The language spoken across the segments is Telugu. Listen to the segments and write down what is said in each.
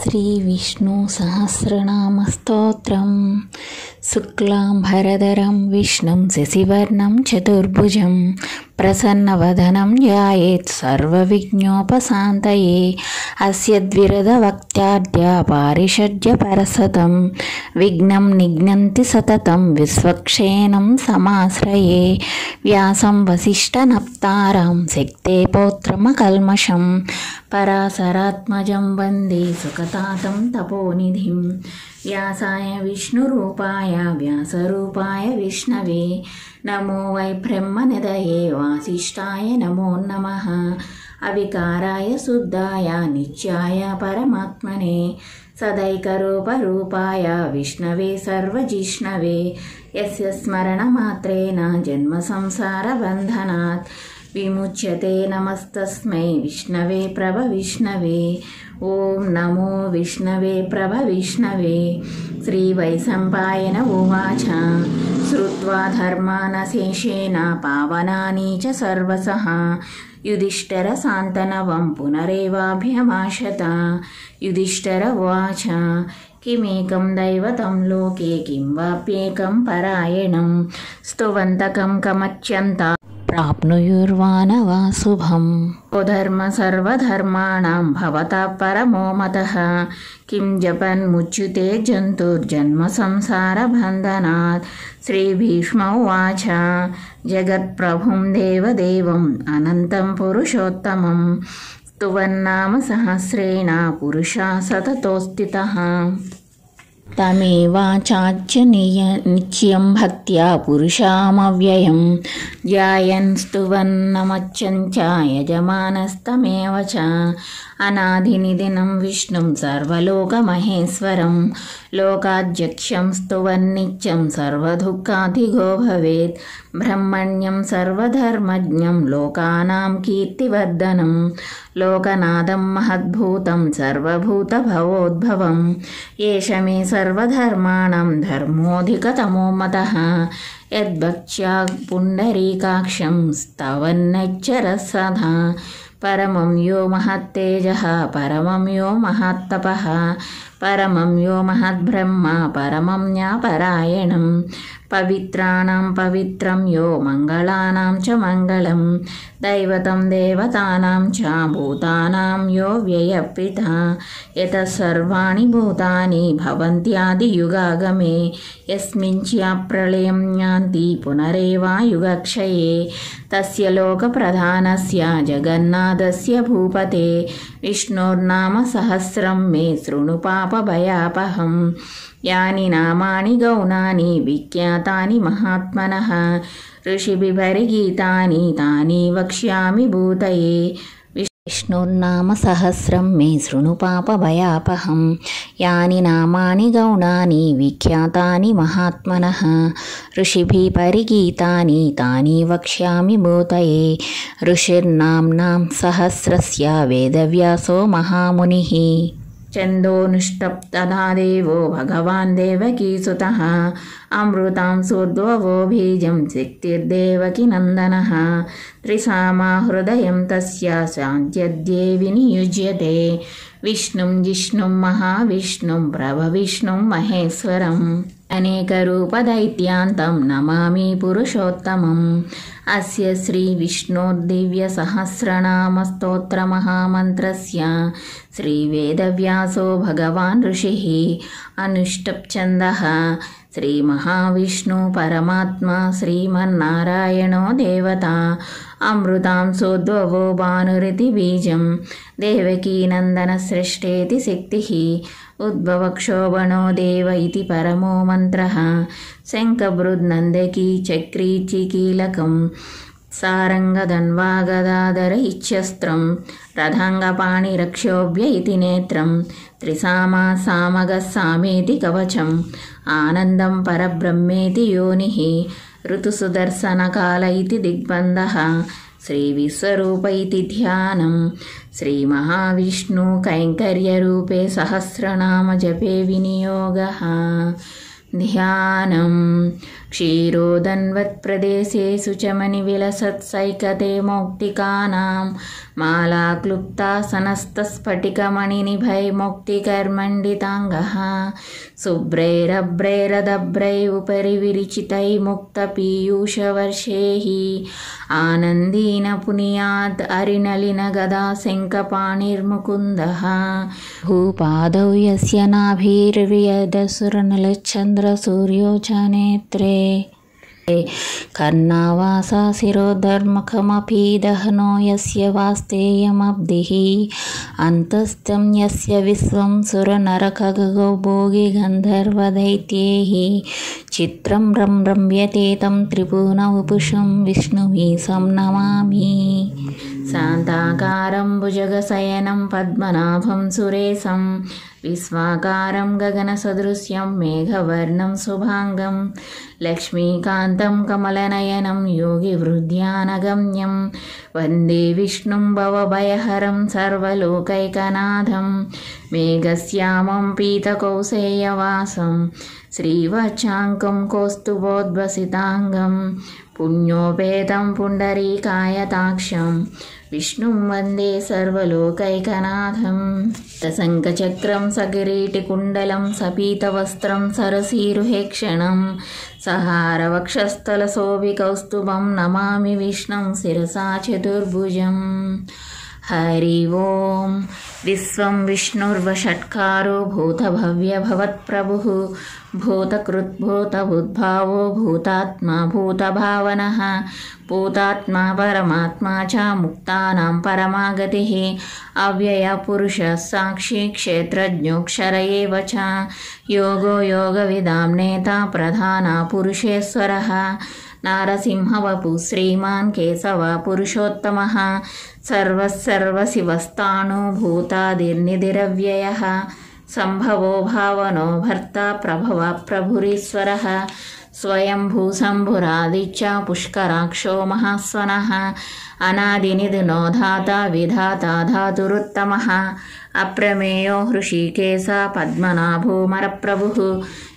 श्रीविष्णुसहस्रनामस्तोत्रं शुक्लाम्बरधरं विष्णुं शशिवर्णं चतुर्भुजं प्रसन्नवदनं ध्यायेत् सर्वविघ्नोपशान्तये। अस्य द्विरदवक्त्राद्या पारिषद्यपरशतं विघ्नं निघ्नन्ति सततं विश्वक्सेनं समाश्रये। व्यासं वसिष्ठनप्तारं शक्ते पौत्रमकल्मषं पराशरात्मजं वन्दे सुखतातं तपोनिधिं। व्यासाय विष्णुरूपाय व्यासरूपाय विष्णवे नमो वै ब्रह्मनिधये वासिष्ठाय नमो नमः। अविकाराय शुद्धाय नित्याय परमात्मने सदैकरूपरूपाय विष्णवे सर्वजिष्णवे। यस्य स्मरणमात्रेण जन्मसंसारबन्धनात् विमुच्यते। नमस्तस्मै विष्णवे प्रभविष्णवे। ओं नमो विष्णवे प्रभविष्णवे। श्रीवैशम्पायन उवाच श्रुत्वा धर्मानशेषेण पावनानि च सर्वशः युधिष्ठिरशान्तनवं पुनरेवाभ्यभाषत। युधिष्ठिर उवाच किमेकं दैवतं लोके किं वाप्येकं परायणं स्तुवन्तकं कमच्यन्ता प्राप्नुयुर्वानवा शुभम्। ओ धर्म सर्वधर्माणां भवतः परमो मतः किं जपन्मुच्युते जन्तुर्जन्म संसारबन्धनात्। श्रीभीष्म उवाच जगत्प्रभुं देवदेवम् अनन्तं पुरुषोत्तमं स्तुवन्नाम सहस्रेण पुरुषः सततोऽस्थितः। तमेवाचाच्य नित्यं भक्त्या पुरुषामव्ययं ध्यायन् स्तुवन्नमच्चं च यजमानस्तमेव च। अनादिनिधिनं विष्णुं सर्वलोकमहेश्वरं लोकाध्यक्षं स्तुवन्नित्यं सर्वदुःखाधिगो भवेत्। ब्रह्मण्यं सर्वधर्मज्ञं लोकानां कीर्तिवर्धनं लोकनाथं महद्भूतं सर्वभूतभवोद्भवं। एष मे सर्वधर्माणां धर्मोऽधिकतमो मतः यद्भक्त्या पुण्डरीकाक्षं स्तवन्नच्चरः सदा। परमं यो महत्तेजः परमं यो महत्तपः परमं यो महद्ब्रह्म परमं न्यायपरायणं। पवित्राणां पवित्रं यो मङ्गलानां च मङ्गलं दैवतं देवतानां च भूतानां यो व्ययपिता। यतः सर्वाणि भूतानि भवन्त्यादियुगागमे यस्मिंश्चाप्रलयं यान्ति पुनरेवायुगक्षये। तस्य लोकप्रधानस्य जगन्नाथस्य भूपते विष्णोर्नाम सहस्रं मे शृणु पापभयापहम्। यानि नामानि गौणानि विख्यातानि महात्मनः ऋषिभिः परिगीतानि तानि वक्ष्यामि भूतये। विष्णुर्नाम सहस्रं मे शृणु पापभयापहम्। यानि नामानि गौणानि विख्यातानि महात्मनः ऋषिभिः परिगीतानि तानि वक्ष्यामि भूतये। ऋषिर्नाम्नां सहस्रस्य वेदव्यासो महामुनिः छन्दोनुष्टप्तधा देवो भगवान् देवकीसुतः अमृतां सूर्ध्वो बीजं शक्तिर्देवकीनन्दनः। त्रिसामा हृदयं तस्य शान्त्यद्ये नियुज्यते विष्णुं जिष्णुं महाविष्णुं प्रभविष्णुं महेश्वरम्। अनेकरूपदैत्यान्तं नमामि पुरुषोत्तमम्। अस्य श्रीविष्णोर्दिव्यसहस्रनामस्तोत्रमहामन्त्रस्य श्रीवेदव्यासो भगवान् ऋषिः अनुष्टुप्छन्दः। श्रीमहाविष्णु परमात्मा श्रीमन्नारायणो देवता अमृतां सोद्भवो भानुरिति बीजं देवकीनन्दनसृष्टेति शक्तिः उद्भवक्षोभणो देव इति परमो मन्त्रः। शङ्खबृहन्नन्दकी चक्री चिकीलकं सारङ्गधन्वागदाधर इच्छस्त्रं रथाङ्गपाणिरक्षोभ्य इति नेत्रं त्रिसामा सामगः सामेति कवचम् आनन्दं परब्रह्मेति योनिः ऋतुसुदर्शनकाल इति दिग्बन्धः श्रीविश्वरूप इति ध्यानं। श्रीमहाविष्णु कैङ्कर्यरूपे सहस्रनाम जपे विनियोगः। ध्यानं क्षीरोदन्वत्प्रदेशेषु च मणिविलसत्सैकते मौक्तिकानां मालाक्लुप्तासनस्तस्फटिकमणिनिभैर्मौक्तिकैर्मण्डिताङ्गः शुभ्रैरभ्रैरदभ्रै उपरि विरिचितै मुक्तपीयूषवर्षैः आनन्दीन पुनीयात् हरिनलिनगदा शङ्खपाणिर्मुकुन्दः भूपादौ यस्य नाभिर्वियदसुरनलच्छन्द्रसूर्यो च नेत्रे कर्णावासा शिरोधर्मखमपि दहनो यस्य वास्तेयमब्धिः अन्तस्तं यस्य विश्वं सुरनरखगो भोगिगन्धर्वदैत्यैः चित्रं रम्यते तं त्रिभुवनवपुषं विष्णुमीशं नमामि शान्ताकारं भुजगशयनं पद्मनाभं सुरेशं विश्वाकारं गगनसदृश्यं मेघवर्णं शुभाङ्गं लक्ष्मीकान्तं कमलनयनं योगिवृद्ध्यानगम्यं वन्दे विष्णुं भवभयहरं सर्वलोकैकनाथं मेघश्यामं पीतकौसेयवासं श्रीवत्साङ्कं कौस्तुभोद्भसिताङ्गं पुण्योपेतं पुण्डरीकायताक्षं विष्णुं वन्दे सर्वलोकैकनाथं शङ्खचक्रं सकिरीटिकुण्डलं सपीतवस्त्रं सरसीरुहेक्षणं सहारवक्षस्थलशोभिकौस्तुभं नमामि विष्णुं शिरसा चतुर्भुजम् हरि ओं विश्वं विष्णुर्वषट्कारो भूतभव्यभवत्प्रभुः भूतकृद्भूतभुद्भावो भूतात्मा भूतभावनः भूतात्मा परमात्मा च मुक्तानां परमागतिः अव्ययपुरुषः साक्षी क्षेत्रज्ञोऽक्षर एव च योगो योगविदां नेता प्रधाना पुरुषेश्वरः नारसिंहवपुः श्रीमान् केशवः पुरुषोत्तमः सर्वशिवस्ताणुभूतादिर्निधिरव्ययः सम्भवो भावनो भर्ता प्रभवः प्रभुरीश्वरः स्वयंभूशम्भुरादिच्च पुष्कराक्षो महास्वनः अनादिनिधनो धाता विधाता धातुरुत्तमः अप्रमेयो हृषीकेश पद्मनाभोमरप्रभुः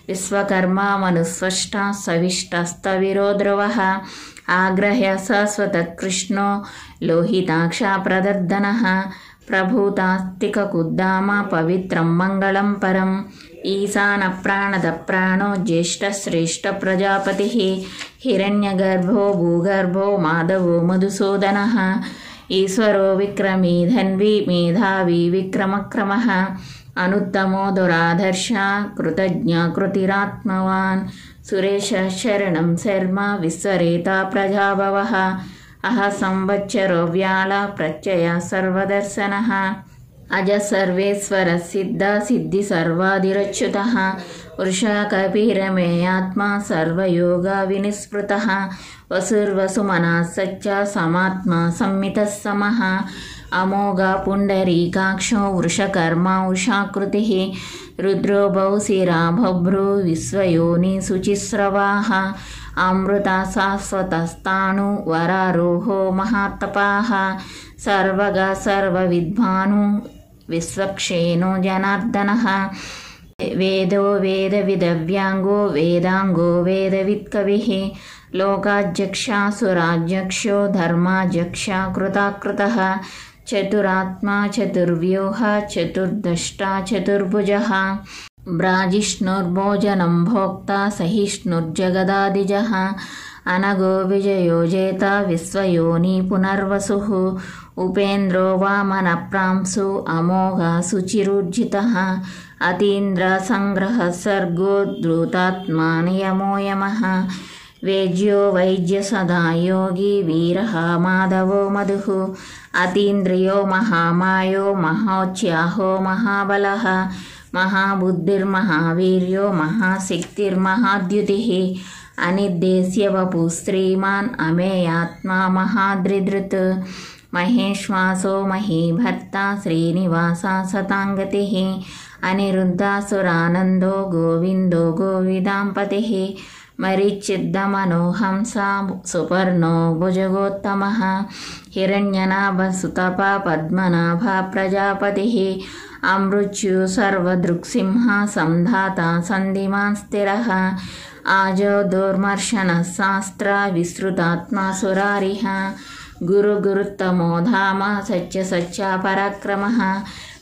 विश्वकर्मा मनुस्वष्टा सविष्टस्तविरो ध्रुवः आग्रह्य शाश्वतकृष्णो लोहिताक्षा प्रदर्दनः प्रभूतास्तिककुद्दाम पवित्रं मङ्गलं परम् ईशानप्राणदप्राणो ज्येष्ठश्रेष्ठप्रजापतिः हिरण्यगर्भो भूगर्भो माधवो मधुसूदनः ईश्वरो विक्रमी धन्वी मेधावी विक्रमक्रमः अनुत्तमो दुराधर्ष कृतज्ञ कृतिरात्मवान् सुरेश शरणं शर्मा विश्वरेता प्रजाभवः अह संवत्सरो व्याल प्रत्यय सर्वदर्शनः अज सर्वेश्वर सिद्ध सिद्धि सर्वाधिरच्युतः वृषा कपिरमेयात्मा सर्वयोगा विनिस्पृतः वसुर्वसुमनः सच्च समात्मा संमितः समः अमोघ पुण्डरीकाक्षो वृषकर्मा उषाकृतिः रुद्रो बहुशिरा बभ्रू विश्वयोनि शुचिस्रवाः अमृता शाश्वतस्ताणु वरारोहो महातपाः सर्वग सर्वविद्वानु विश्वक्षेणो जनार्दनः वेदो वेदविदव्यांगो वेदांगो वेदवित्कविः लोकाध्यक्षासुराध्यक्षो धर्माध्यक्षा कृताकृतः चतुरात्मा चतुर्व्यूह चतुर्दष्टा चतुर्भुजः ब्राजिष्णुर्भोजनं भोक्ता सहिष्णुर्जगदादिजः अनगो विजयो जेता विश्वयोनि पुनर्वसुः उपेन्द्रो वामनप्रांसु अमोघा शुचिरूर्जितः अतीन्द्रसङ्ग्रहः सर्गो द्रुतात्मा नियमो यमः वेज्यो वैद्य सदा योगी वीरः माधवो मधुः अतीन्द्रियो महामायो महोच्चाहो महाबलः महाबुद्धिर्महावीर्यो महाशक्तिर्महाद्युतिः अनिर्देश्य वपुः श्रीमान् अमेयात्मा महाद्रिधृत् महेश्वासो महीभर्ता श्रीनिवासा सताङ्गतिः अनिरुद्धासुरानन्दो गोविन्दो गोविदाम्पतिः मरीचिद्दमनोहंसा सुपर्णो भुजगोत्तमः हिरण्यनाभसुतपा पद्मनाभा प्रजापतिः అమృత్యు సర్వదృక్సింహ సంధాత సంధిమాన్ స్థిరః ఆజో దుర్మర్శన శాస్త్ర విస్తృతాత్మా సురారిః గురుత్తమో ధామ సత్య సత్య పరాక్రమః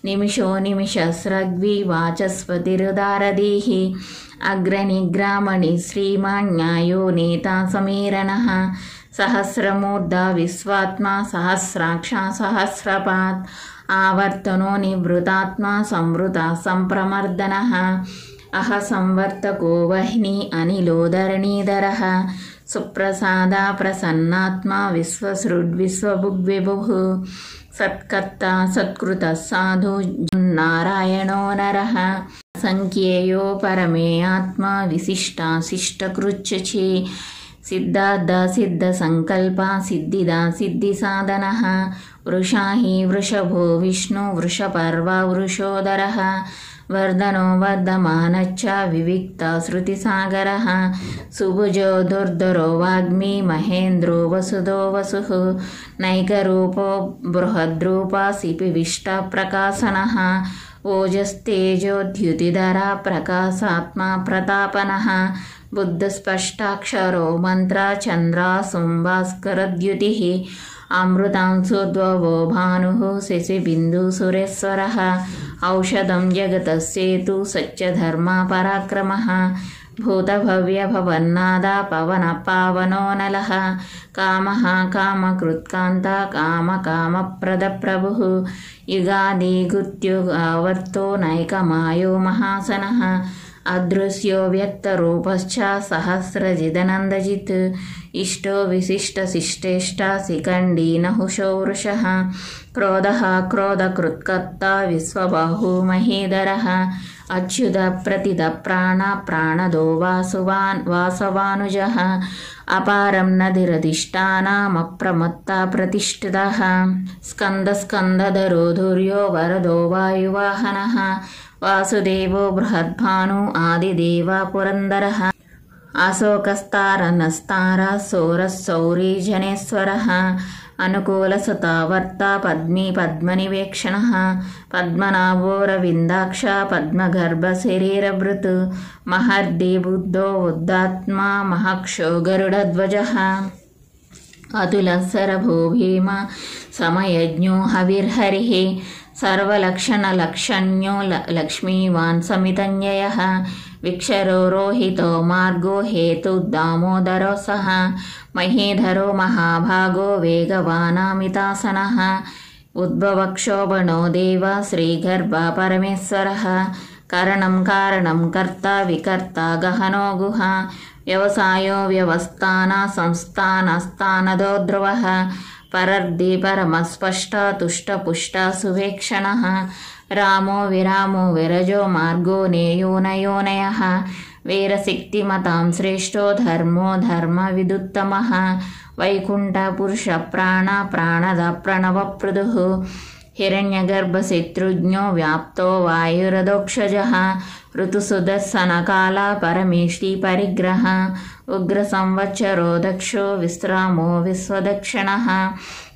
నిమిషో నిమిషస్రగ్వి వాచస్పతిరుదారధీః అగ్రనిగ్రామణి శ్రీమాన్ న్యాయో నేతా సమీరణః సహస్రమూర్ధా విశ్వాత్మా సహస్రాక్ష సహస్రపాత్ ఆవర్తనో నివృతాత్మా సంవృత సంప్రమర్దనః అహ సంవర్తకో వహ్ని అనిలోధరణీధరః సుప్రసాద ప్రసన్నాత్మా విశ్వసృడ్విశ్వభుగ్విభుః సత్కర్త సత్కృత సాధు నారాయణో నరః సంఖ్యేయో పరమే ఆత్మ విశిష్టా శిష్టకృచ్యచి సిద్ధార్థ సిద్ధ సంకల్ప సిద్ధిదా సిద్ధి సాధనః వృషా హి వృషభో విష్ణు వృషపర్వ వృషోదరః వర్ధనో వర్ధమానశ్చ వివిక్త శృతిసాగరః సుభుజో దుర్ధరో వాగ్మి మహేంద్రో వసుదో వసుః నైకరూపో బృహద్రూపా సిపివిష్ట ప్రకాశనః ఓజస్తేజోద్యుతిధరా ప్రకాశాత్మా ప్రతాపనః బుద్ధస్పష్టాక్షరో మంత్ర చంద్రాసుంభాస్కరద్యుతిః అమృతాంశోద్భవో భానుః శశిబిందుసురేశ్వరः ఔషధం జగతస్సేతు సత్యధర్మా పరాక్రమः భూతభవ్యభవన్నాద పవన పావనో నలః కామః కామకృత్కాంత కామకామప్రద ప్రభుః యుగాది గుత్యుగావర్తో నైకమాయో మహాసనః అదృశ్యో వ్యక్తరూపశ్చ సహస్రజిదనందజిత్ ఇష్టో విశిష్టశిష్టేష్ట శిఖండీ నహుషో వృషః క్రోధః క్రోధకృత్కర్త విశ్వబాహు మహీధరः అచ్యుత ప్రతిద ప్రాణదో వాసవానుజः అపారం నదిరధిష్టానమప్రమత్త ప్రతిష్ఠితः స్కందధరో ధుర్యో వరదో వాయువాహనः వాసుదేవో బృహద్భాను ఆదిదేవ పురందరః అశోకస్తారనస్తార సౌరశౌరీ జనేశ్వరः అనుకూలసుతావర్త పద్మీ పద్మనివేక్షణः పద్మనాభోరవిందాక్ష పద్మగర్భశరీరభృత్ మహర్ది బుద్ధో ఉద్దాత్మా మహక్షో గరుడధ్వజः అతులశరభో భీమ సమయజ్ఞో హవిర్హరిః సర్వలక్షణలక్షణ్యో లక్ష్మీవాన్ సమితంజయః విక్షరో రోహితో మార్గో హేతుర్దామోదరో సహ మహీధరో మహాభాగో వేగవానామితాసనః ఉద్భవక్షోభణో దేవ శ్రీగర్భ పరమేశ్వరः కరణం కారణం కర్త వికర్త గహనో గుహ వ్యవసాయో వ్యవస్థాన సంస్థానస్థానదో ధ్రువః పరర్ది పరమస్పష్ట తుష్టపుష్ట సువేక్షణః రామో విరామో విరజో మార్గో నేయోనయోనయః వీరశక్తిమతాం శ్రేష్టో ధర్మో ధర్మవిదుత్తమః వైకుంఠ పురుష ప్రాణద ప్రణవప్రదుః హిరణ్యగర్భశత్రుజ్ఞో వ్యాప్తో వాయురదోక్షజः ఋతుసుదర్శనకాల పరమేష్టి పరిగ్రహ ఉగ్ర సంవత్సరో దక్షో విశ్రామో విశ్వదక్షిణః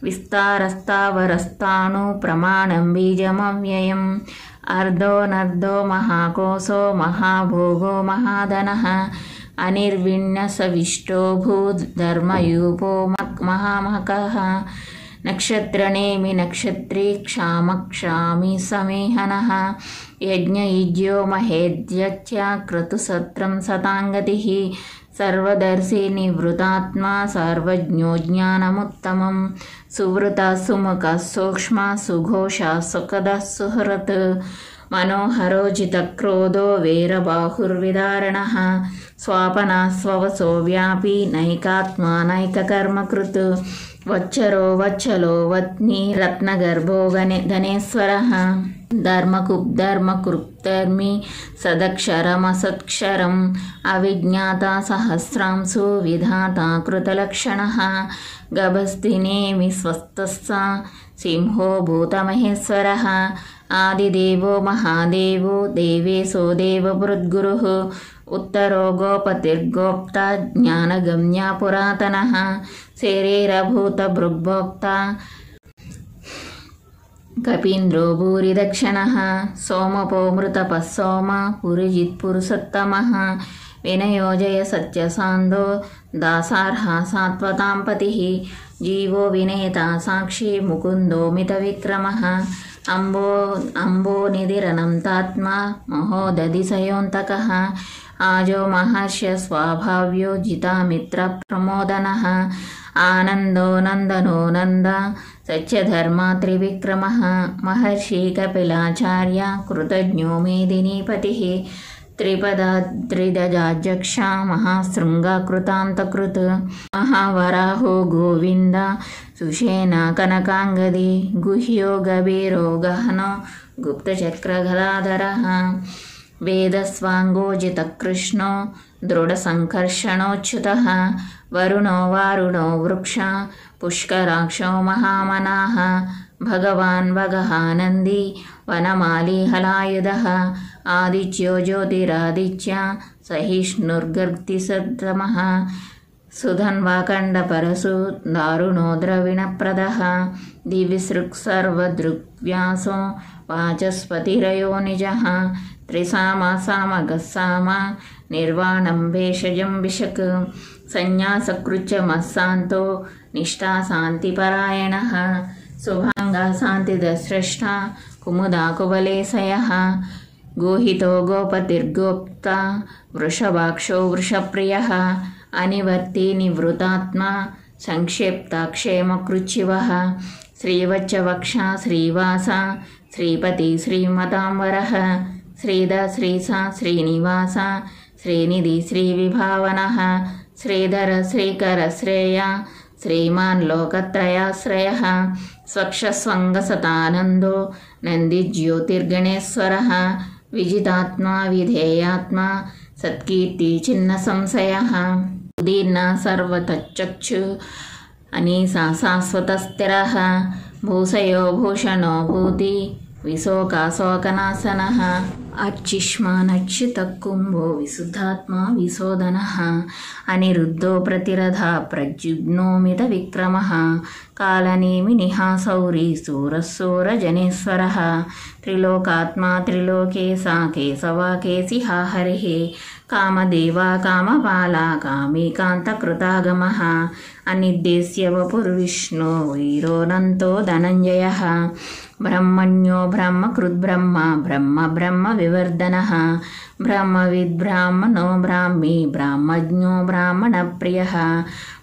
విస్తారస్తావరస్తాను ప్రమాణం బీజమవ్యయం అర్ధోనర్ధో మహాకోశో మహాభోగో మహాధనః అనిర్విణ్యసవిష్టో భూధర్మయూపో మహామహకః నక్షత్రనేమి నక్షత్రీ క్షామక్షామి సమేహనః యజ్ఞయుజ్యో మహేద్యత్య క్రతుసత్రం శతాంగతిః సర్వదర్శి నివృతాత్మా సర్వజ్ఞో జ్ఞానముత్తమం సువృత సుముఖ సూక్ష్మ సుఘోష సుఖద సుహృత్ మనోహరోజితక్రోధో వీరబాహుర్విదారణః స్వాపనాస్వవసో వ్యాపీ నైకాత్మా నైకకర్మకృత్ వచ్చరో వచ్చలో వత్ని రత్నగర్భో ధనేశ్వరః ధర్మకృప్ధర్మి సదక్షరమసత్క్షరం అవిజ్ఞాత సహస్రాంశు విధాత కృతలక్షణః గభస్తినేమి స్వస్థస్స సింహో భూతమహేశ్వరः ఆదిదేవో మహాదేవో దేవేశో దేవభృద్గురుః ఉత్తరో గోపతిర్గోప్త జ్ఞానగమ్య పురాతనః శరీరభూత భృగ్భోక్త కపీంద్రో భూరిదక్షిణః సోమపో మృతపః సోమ పురుజిత్పురుషోత్తమః వినయోజయ సత్యసాందో దాసార్హ సాత్వతాం పతిః జీవో వినేత సాక్షి ముకుందో మిత విక్రమః అంబో నిధిరనంతాత్మా మహోదధిశయోంతకః ఆజో మహర్ష్య స్వాభావ్యో జితామిత్ర ప్రమోదనః ఆనందో నందనో నంద సత్యధర్మా త్రివిక్రమః మహర్షి కపిలాచార్య కృతజ్ఞో మేదినీపతిః త్రిపదాద్రిదజాధ్యక్ష మహాశృంగకృతాంతకృత్ మహావరాహో గోవింద సుషేణ కనకాంగది గుహ్యో గభీరో గహనో గుప్తచక్రగదాధరః వేదస్వాంగోజితకృష్ణో దృఢసంకర్షణోచ్యుతః వరుణో వారుణో వృక్ష పుష్కరాక్షో మహామనాః భగవాన్ భగః నంది వనమాలి హలాయుధః ఆదిత్యో జ్యోతిరాదిత్య సహిష్ణుర్గర్తిసత్తమః సుధన్వాకండపరశు దారుణో ద్రవిణప్రదః దివిసృక్సర్వదృగ్వ్యాసో వాచస్పతిరయో నిజః త్రిసామ నిర్వాణం భేషజం విశక్ సన్యాసకృత్యమస్సాంతో నిష్ఠా శాంతిపరాయణః శుభాంగా శాంతిదస్రష్ట కుముదా కుబలేశయః గోహితో గోపతిర్గోప్త వృషభాక్షో వృషప్రియః అనివర్తి నివృతాత్మా సంక్షేప్తాక్షేమకృచ్చివః శ్రీవచ్చవక్ష శ్రీవాస శ్రీపతి శ్రీమతాంబరః శ్రీద శ్రీస శ్రీనివాస శ్రీనిధి శ్రీవిభావనః శ్రీధర శ్రీకర శ్రేయ శ్రీమాన్ లోకత్రయాశ్రయః స్వక్షస్వంగసతానందో నందిజ్యోతిర్గణేశ్వరః విజితాత్మా విధేయాత్మా సత్కీర్తి చిన్న సంశయః ఉదీర్ణ సర్వతచ్చక్షు అనీసా శాశ్వతస్థిరః భూషయో భూషణో భూతి విశోకాశోకనాశనః అర్చిష్మానచ్యుతకుంభో విశుద్ధాత్మా విశోధనః అనిరుద్ధో ప్రతిరథ ప్రద్యుమ్నోమిత విక్రమః కాలనేమినిః శౌరీ శూరశూరజనేశ్వరः త్రిలోకాత్మా త్రిలోకేశ కేశవా కేశిహా హరిః కామదేవా కామపాలా కామీకాంతకృతాగమః అనిర్దేశ్య వపుర్విష్ణో వీరోనంతో ధనంజయः బ్రహ్మణ్యో బ్రహ్మకృద్బ్రహ్మ బ్రహ్మ వివర్ధనః బ్రహ్మవిద్బ్రాహ్మణో బ్రాహ్మీ బ్రాహ్మజ్ఞో బ్రాహ్మణప్రియః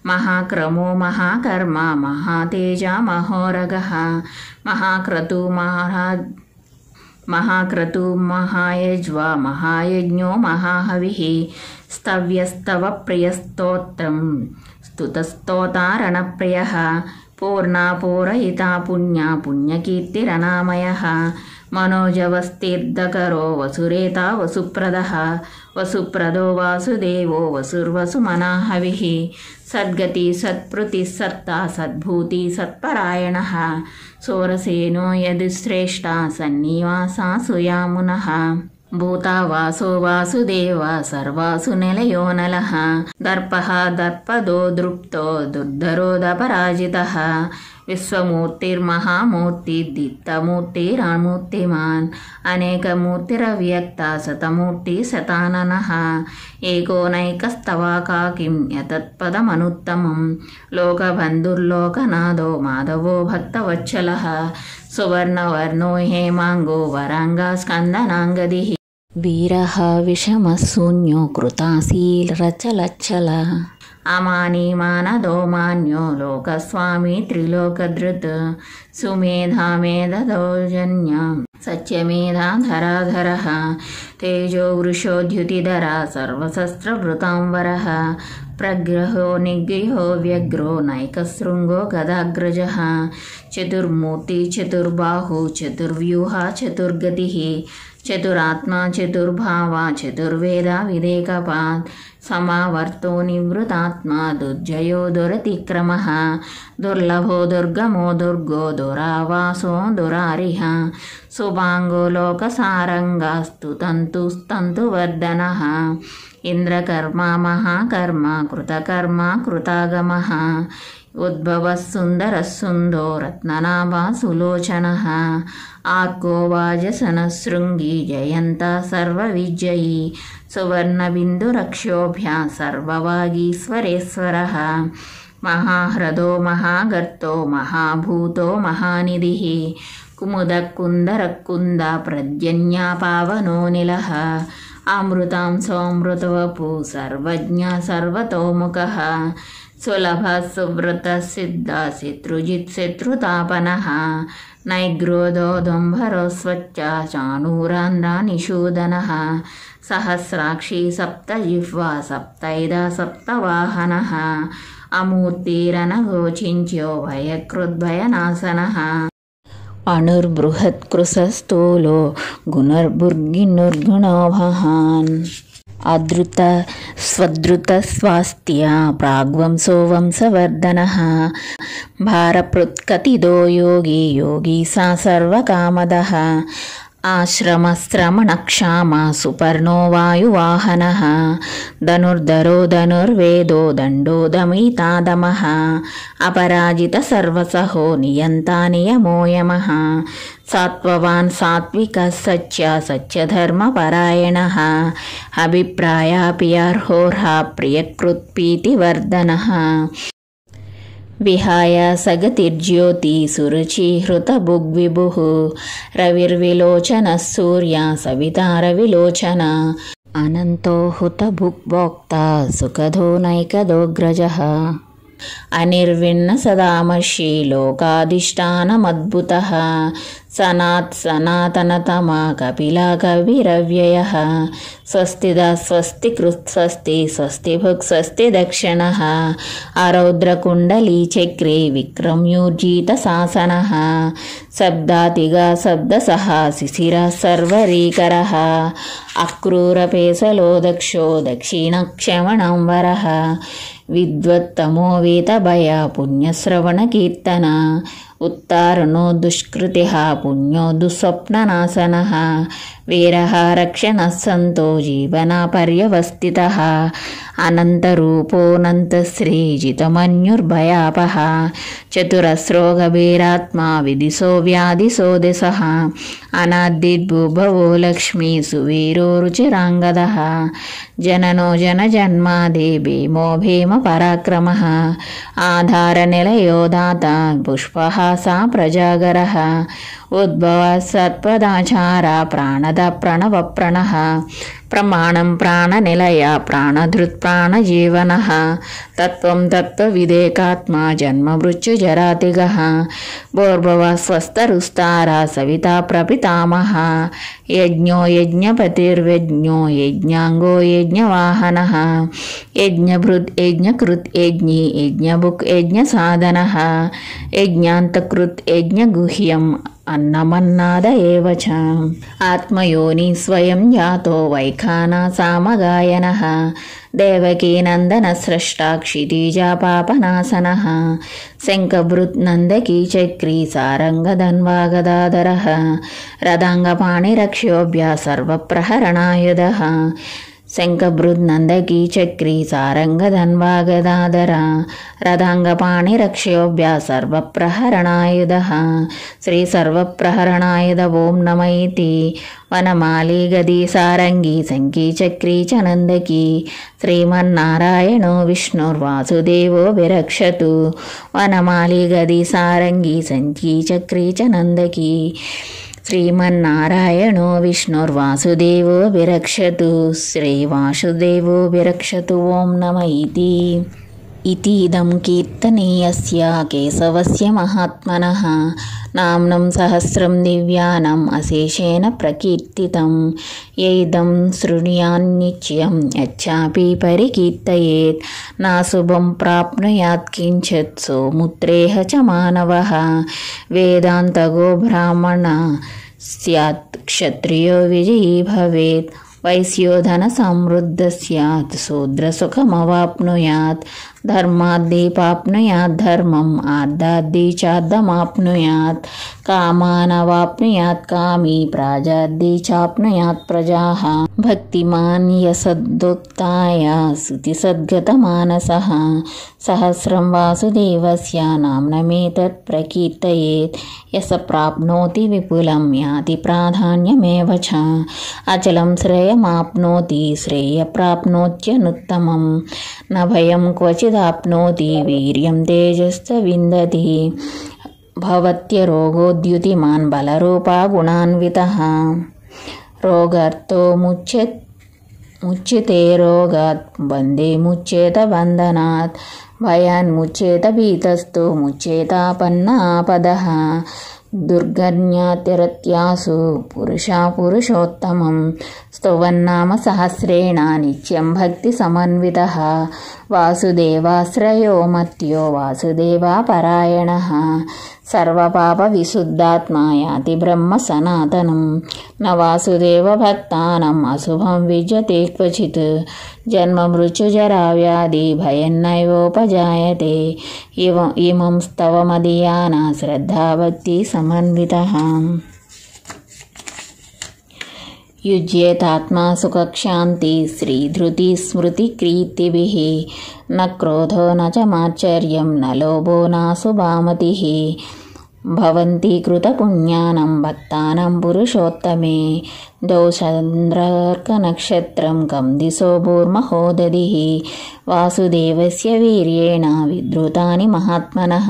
మహాక్రమో మహాకర్మ మహాతేజ మహోరగः మహాక్రతు మహాయజ్వా మహాయజ్ఞో మహాహవిః స్తవ్యస్తవ ప్రియస్తోత్రం స్తుతస్తోతారణప్రియः పూర్ణాపూరయితా పుణ్యకీర్తిరనామయः మనోజవస్తీర్థకరో వసురేతా వసుప్రదः వసుప్రదో వాసుదేవో వసుర్వసుమనాహవిః సద్గతి సత్పృతి సత్తా సద్భూతి సత్పరాయణः సోరసేనో యదుశ్రేష్ట సన్నివాసా సుయామునః భూతావాసో వాసుదేవ సర్వాసు నిలయో నలః దర్పః దర్పదో దృప్తో దుర్ధరోదపరాజితః విశ్వమూర్తిర్మహామూర్తి దీప్తమూర్తిరామూర్తిమాన్ అనేకమూర్తిరవ్యక్త శతమూర్తి శతాననః ఏకోనైకస్తవాకాకిం యతత్పదమనుత్తమం లోకబంధుర్లోకనాథో మాధవో భక్తవత్సలः సువర్ణవర్ణో హేమాంగో వరాంగా స్కందనాంగదిః వీరః విషమశూన్యో కృతాశీలరచలచ్చల అమాని మానదో మాన్యో లోకస్వామి త్రిలోకధృత్ సుమేధా మేధదౌజన్య సత్యమేధాధరాధరః తేజో వృషోద్యుతిధరా సర్వశస్త్రవృతాంబరః ప్రగ్రహో నిగ్రహో వ్యగ్రో నైకశృంగో గదాగ్రజः చతుర్మూర్తి చతుర్బాహు చతుర్వ్యూహ చతుర్గతిః చతురాత్మా చతుర్భావ చతుర్వేద విదేకపాత్ సమావర్తో నివృతాత్మా దుర్జయో దురతిక్రమః దుర్లభో దుర్గమో దుర్గో దురావాసో దురారిః శుభాంగో లోకసారంగాస్తు తంతువర్ధనః ఇంద్రకర్మ మహాకర్మ కృతకర్మ కృతాగమః उद्भवः सुन्दरः सुन्दो रत्ननाभा सुलोचनः आर्को वाजसनः शृङ्गी जयन्ता सर्वविजयी सुवर्णबिन्दुरक्षोभ्यः सर्ववागीश्वरेश्वरः महाह्रदो महागर्तो महाभूतो महानिधिः कुमुदकुन्दरकुन्द प्रद्यन्यापावनो निलः अमृतांसोऽमृतवपु सर्वज्ञ सर्वतोमुखः सुलभः सुव्रतः सिद्धः शत्रुजित्शत्रुतापनः नैग्रोधोदम्भरो स्वच्छः चाणूरान्ध्रानिषूदनः सहस्राक्षी सप्तजिह्वा सप्तैदा सप्तवाहनः अमूर्तिरनघोचिन्त्यो भयकृद्भयनाशनः अणुर्बृहत्कृशस्थूलो गुणर्भुर्गिनुर्गुणो महान् अधृत स्वधृतस्वास्थ्य प्राग्वंसो वंशवर्धनः भारपृत्कथितो योगी योगी सा सर्वकामदः आश्रमश्रमणक्षामा सुपर्णो वायुवाहनः धनुर्धरो धनुर्वेदो दण्डो दमितादमः अपराजितसर्वसहो नियन्ता नियमो यमः सात्ववान् सात्विकः सत्यधर्मपरायणः अभिप्रायाप्यर्होर्हा प्रियकृत्प्रीतिवर्धनः विहाय सगतिर्ज्योति सुरुचिहृतभुग्विभुः रविर्विलोचनः सूर्या सविता रविलोचना अनन्तो हुतभुग्भोक्ता सुखदो नैकदोऽग्रजः अनिर्विण्णसदामर्षि लोकाधिष्ठानमद्भुतः सनातनतमा कपिला कविरव्ययः स्वस्तिदा स्वस्तिकृत् स्वस्ति स्वस्तिभुक् स्वस्ति दक्षिणः आरौद्रकुण्डलीचक्रे विक्रम्योर्जितशासनः शब्दातिगा शब्दसः शिशिरः सर्वरीकरः अक्रूरपेशलो दक्षो दक्षिणक्षमणं वरः विद्वत्तमो वेदभय पुण्यश्रवणकीर्तन उत्तारणो दुष्कृतिः पुण्यो दुःस्वप्ननाशनः वीरः रक्षणः सन्तो जीवनपर्यवस्थितः अनन्तरूपोऽनन्तश्रीजितमन्युर्भयापः चतुरस्रो गभीरात्मा विदिशो व्याधिशो दिशः अनादिर्भुभवो लक्ष्मी सुवीरो रुचिराङ्गदः जननो जनजन्मादि भीमो भीमपराक्रमः आधारनिलयो दाता पुष्पः सा प्रजागरः उद्भवः सत्पदाचारा प्राणद प्रणवप्रणः प्रमाणं प्राणनिलय प्राणधृत्प्राणजीवनः तत्त्वं तत्त्वविदेकात्मा जन्ममृत्युजरातिगः भूर्भुवः स्वस्तरुस्तारा सविता प्रपितामहः यज्ञो यज्ञपतिर्यज्ञो यज्ञाङ्गो यज्ञवाहनः यज्ञभृत् यज्ञकृत् यज्ञी यज्ञभुक् यज्ञसाधनः यज्ञान्तकृत् यज्ञगुह्यम् अन्नमन्नाद एव च आत्मयोनि स्वयं जातो वैखाना सामगायनः देवकीनन्दनस्रष्टा क्षितिजा पापनाशनः शङ्खभृत् नन्दकी चक्री सारङ्गधन्वा गदाधरः रदाङ्गपाणिरक्षोभ्यः सर्वप्रहरणायुधः शङ्खभृत् नन्दकी चक्री सारङ्गधन्वा गदाधर रदाङ्गपाणिरक्षोभ्यः सर्वप्रहरणायुधः श्री सर्वप्रहरणायुध ओं नमः इति वनमाली गदी सारंगी शङ्खी चक्री च नन्दकी श्रीमन्नारायणो विष्णुर्वासुदेवो विरक्षतु वनमाली गदी सारंगी शङ्खी चक्री च नन्दकी श्रीमन्नारायणो विष्णुर्वासुदेवो विरक्षतु श्रीवासुदेवो विरक्षतु ओं नमः इतीदं कीर्तनीयस्य केशवस्य महात्मनः नाम्नं सहस्रं दिव्यानाम् अशेषेण प्रकीर्तितं यैदं शृणुयान्नित्यं यच्चापि परिकीर्तयेत् नाशुभं प्राप्नुयात् किञ्चित् सोमुत्रेह च मानवः वेदान्तगो ब्राह्मणः स्यात् क्षत्रियो विजयी भवेत् वैश्यो धनसमृद्धः स्यात् शूद्रसुखमवाप्नुयात् ధర్మాద్దీపాప్నుయాత్ ధర్మం ఆర్ధాద్దీ చార్థమాప్నుయాత్ కామానవాప్నుయాత్ కామీ ప్రాజాద్దీ చాప్నుయాత్ ప్రజాః భక్తిమాన్ యసద్దోత్తాయ శృతిసద్గతమానసః సహస్రం వాసుదేవస్య నామ్నమేతత్ ప్రకీర్తయేత్ యస ప్రాప్నోతి విపులం యాతి ప్రాధాన్యమేవ చ అచలం శ్రేయమాప్నోతి శ్రేయప్రాప్నోత్యనుత్తమం న భయం క్వచిదాప్నోతి వీర్యం తేజశ్చ విందతి భవత్యరోగోద్యుతిమాన్ బలరూపా గుణాన్వితః రోగర్థో ముచ్యతే రోగాత్ బందే ముచ్యేత బంధనాత్ భయాన్ముచ్యేత భీతస్థో ముచ్యేతాపన్న ఆపదః దుర్గజ్ఞాతిరత్యాసు పురుషా పురుషోత్తమం స్తువన్నామ సహస్రేణ నిత్యం భక్తి సమన్వితః వాసుదేవాశ్రయో మత్యో వాసుదేవా పరాయణః సర్వపాప విశుద్ధాత్మా యాతి బ్రహ్మ సనాతనం న వాసుదేవ భక్తానం అశుభం విద్యతే క్వచిత్ జన్మ మృత్యుజరా వ్యాధి భయన్నైవోపజాయతే ఇమం స్తవమదీయాన శ్రద్ధాభక్తి సమన్వితః యుజ్యేతాత్మా సుఖక్షాంతి శ్రీధృతి స్మృతి కీర్తిభిః న క్రోధో న చ మాత్సర్యం న లోభో నాశుభామతిః భవంతి కృతపుణ్యానం భక్తానం పురుషోత్తమే దౌశంద్రార్కనక్షత్రం కం దిశో భూర్మహోదధిః వాసుదేవస్య వీర్యేణ విద్రుతాని మహాత్మనః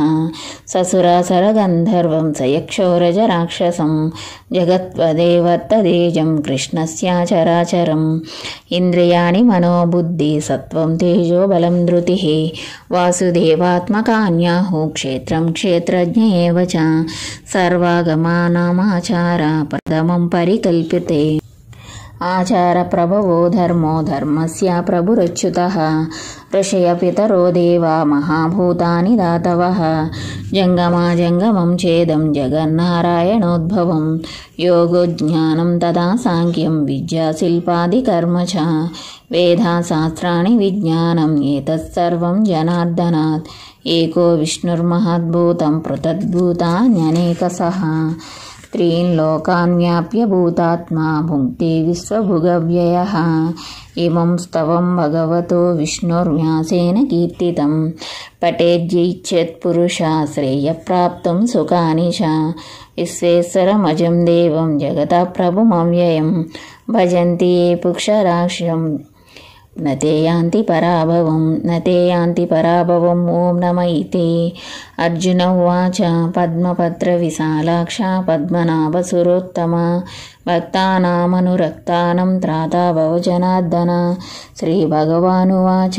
ససురాసరగంధర్వం సయక్షోరజరాక్షసం జగత్వదేవర్తదేజం కృష్ణస్యాచరాచరం ఇంద్రియాణి మనోబుద్ధి సత్వం తేజో బలం ధృతిః వాసుదేవాత్మకాన్యాహు క్షేత్రం క్షేత్రజ్ఞ ఏవ చ సర్వాగమానామాచార ప్రథమం పరికల్ప్యతే ఆచార ప్రభవో ధర్మో ధర్మస్య ప్రభురచ్యుతః ఋషయ పితరో దేవా మహాభూతాని దాతవః జంగమాజంగమం ఛేదం జగన్నారాయణోద్భవం యోగో జ్ఞానం తదా సాంఖ్యం విద్యా శిల్పాది కర్మ చ వేదాశాస్త్రాణి విజ్ఞానం ఏతత్సర్వం జనార్దనాత్ ఏకో విష్ణుర్మహద్భూతం పృథగ్భూతాన్యనేకశః త్రీన్ లోకాన్ వ్యాప్య భూతాత్మా భుంక్తే విశ్వభుగవ్యయః ఇమం స్తవం భగవతో విష్ణుర్వ్యాసేన కీర్తితం పఠేద్యైచ్ఛత్పురుషా శ్రేయప్రాప్తుం సుఖాని చ విశ్వేశ్వరమజం దేవం జగతః ప్రభుమవ్యయం భజంతి ఏ పుక్షరాక్షం నతే యాంతి పరాభవం ఓం నమ ఇతి అర్జున ఉవాచ పద్మపత్ర విశాలాక్ష పద్మనాభసురోత్తమ భక్తానామనురక్తానం త్రాతా భవ జనార్దన శ్రీభగవానువాచ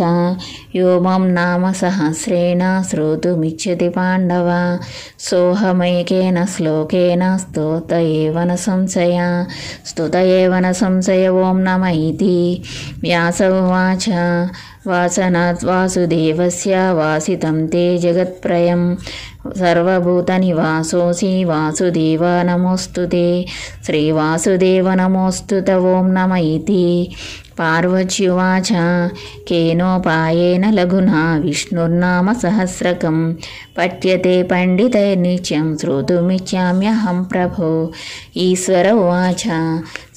యో మం నామ సహస్రేణ శ్రోతుమిచ్చతి పాండవ సోహమైకేన శ్లోకేన స్తుత ఏవ న సంశయ ఓం నమ ఇతి వ్యాస ఉవాచ వాసనాత్ వాసుదేవస్య వాసితం తే జగత్ప్రయం సర్వభూతనివాసోసి వాసుదేవ నమోస్తుతే శ్రీవాసుదేవ నమోస్తుత ఓం నమ ఇతి పార్వచ్యువాచ కేనోపాయేన లఘునా విష్ణుర్నామ సహస్రకం పఠ్యతే పండితైర్నిత్యం శ్రోతుమిచ్చామ్యహం ప్రభో ఈశ్వర ఉవాచ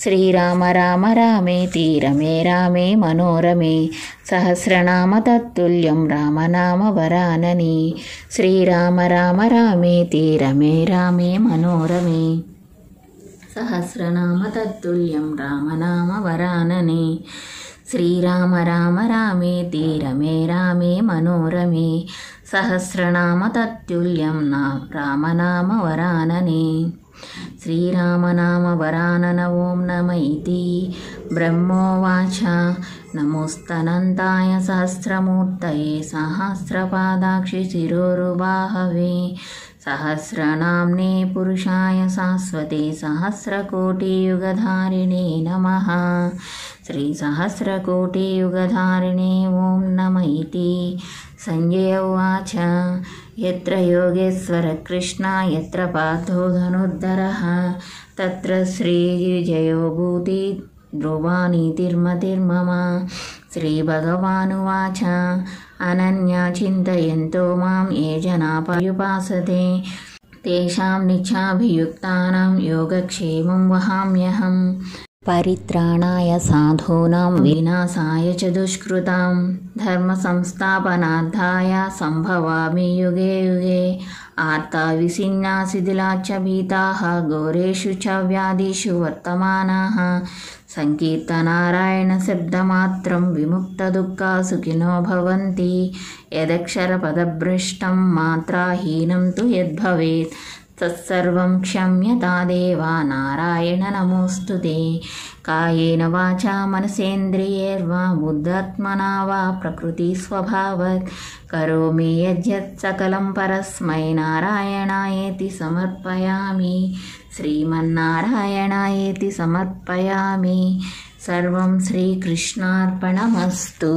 శ్రీరామ రామ రామేతి రమే రామే మనోరమే సహస్రనామ తత్తుల్యం రామనామ వరానని శ్రీరామ రామ రామేతి రమే రామే మనోరమే సహస్రనామ తత్తుల్యం రామనామ వరాననే శ్రీరామ రామ రామేతి రమే రామే మనోరమే సహస్రనామ తత్తుల్యం రామనామ వరాననే శ్రీరామనామ వరానన ఓం నమ ఇతి బ్రహ్మోవాచ నమోస్తనంతాయ సహస్రమూర్తయే సహస్రపాదాక్షి శిరోరుబాహవే సహస్రనామ్నే పురుషాయ శాశ్వతే సహస్రకోటియుగధారిణే నమః శ్రీ సహస్రకోటియుగధారిణే ఓం నమ ఇతి సంజయ ఉవాచ యత్ర యోగేశ్వర కృష్ణ యత్ర పార్థో ధనుర్ధరః తత్ర శ్రీవిజయో భూతి ధ్రువానీతిర్మతిర్మమ శ్రీభగవానువాచ అనన్యా చింతయంతో మాం ఏ జనా పర్యుపాసతే తేషాం నిత్యాభియుక్తానాం యోగక్షేమం వహామ్యహం. పరిత్రాణాయ సాధూనాం వినాశాయ చ దుష్కృతాం ధర్మ సంస్థాపనార్థాయ సంభవామి యుగే యుగే. ఆర్తా విసిన్నా శిథిలాచ్చ భీతాః ఘోరేషు చ వ్యాధిషు వర్తమానాః సంకీర్తనారాయణ శబ్దమాత్రం విముక్త దుఃఖా సుఖినో భవంతి. యదక్షరపదభ్రష్టం మాత్రాహీనం తు యద్భవేత్ తత్సర్వం క్షమ్యతాదేవా నారాయణ నమోస్తుతే. కాయేన వాచా మనసేంద్రియైర్వా బుద్ధాత్మనా వా ప్రకృతి స్వభావత్ కరోమి యద్యత్ సకలం పరస్మై నారాయణాయేతి సమర్పయామి. శ్రీమన్నారాయణాయేతి సమర్పయామి. సర్వం శ్రీకృష్ణార్పణమస్తు.